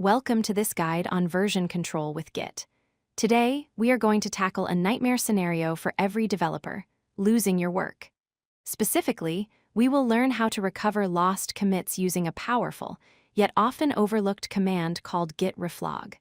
Welcome to this guide on version control with Git. Today, we are going to tackle a nightmare scenario for every developer: losing your work. Specifically, we will learn how to recover lost commits using a powerful, yet often overlooked command called Git Reflog.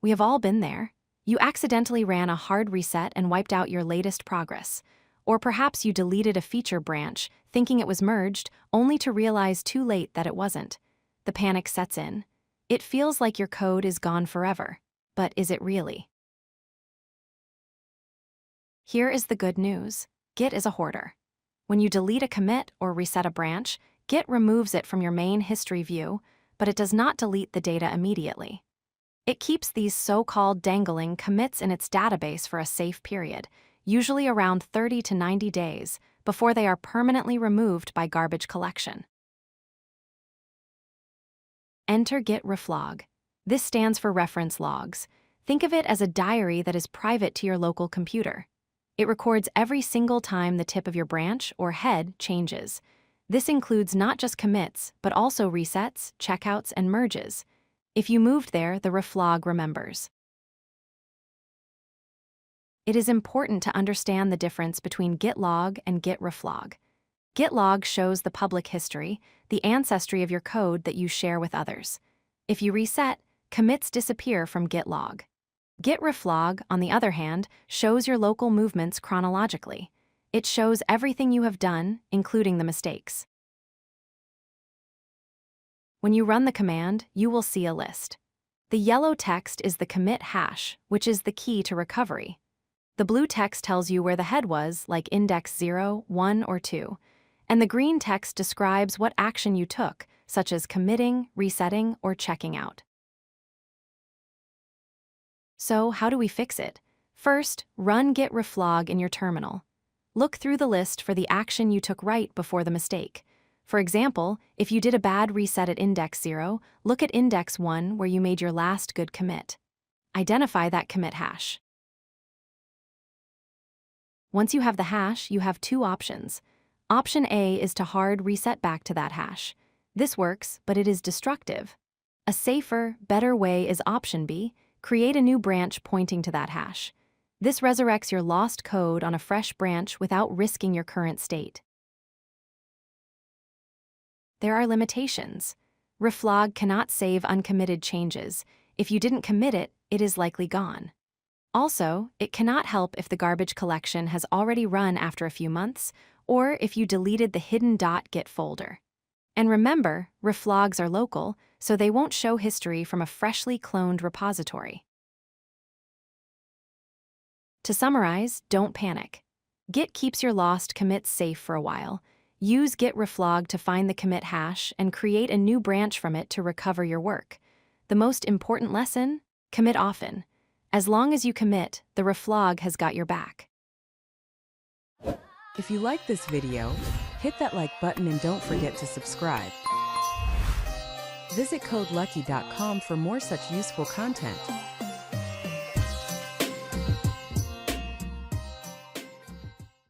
We have all been there. You accidentally ran a hard reset and wiped out your latest progress. Or perhaps you deleted a feature branch, thinking it was merged, only to realize too late that it wasn't. The panic sets in. It feels like your code is gone forever. But is it really? Here is the good news. Git is a hoarder. When you delete a commit or reset a branch, Git removes it from your main history view, but it does not delete the data immediately. It keeps these so-called dangling commits in its database for a safe period, usually around 30 to 90 days, before they are permanently removed by garbage collection. Enter Git Reflog. This stands for reference logs. Think of it as a diary that is private to your local computer. It records every single time the tip of your branch or head changes. This includes not just commits, but also resets, checkouts, and merges. If you moved there, the reflog remembers. It is important to understand the difference between Git Log and Git Reflog. Git Log shows the public history, the ancestry of your code that you share with others. If you reset, commits disappear from Git Log. Git Reflog, on the other hand, shows your local movements chronologically. It shows everything you have done, including the mistakes. When you run the command, you will see a list. The yellow text is the commit hash, which is the key to recovery. The blue text tells you where the head was, like index 0, 1, or 2. And the green text describes what action you took, such as committing, resetting, or checking out. So, how do we fix it? First, run Git Reflog in your terminal. Look through the list for the action you took right before the mistake. For example, if you did a bad reset at index 0, look at index 1 where you made your last good commit. Identify that commit hash. Once you have the hash, you have two options. Option A is to hard reset back to that hash. This works, but it is destructive. A safer, better way is option B: create a new branch pointing to that hash. This resurrects your lost code on a fresh branch without risking your current state. There are limitations. Reflog cannot save uncommitted changes. If you didn't commit it, it is likely gone. Also, it cannot help if the garbage collection has already run after a few months, or if you deleted the hidden .git folder. And remember, reflogs are local, so they won't show history from a freshly cloned repository. To summarize, don't panic. Git keeps your lost commits safe for a while. Use Git Reflog to find the commit hash and create a new branch from it to recover your work. The most important lesson: commit often. As long as you commit, the reflog has got your back. If you like this video, hit that like button and don't forget to subscribe. Visit codelucky.com for more such useful content.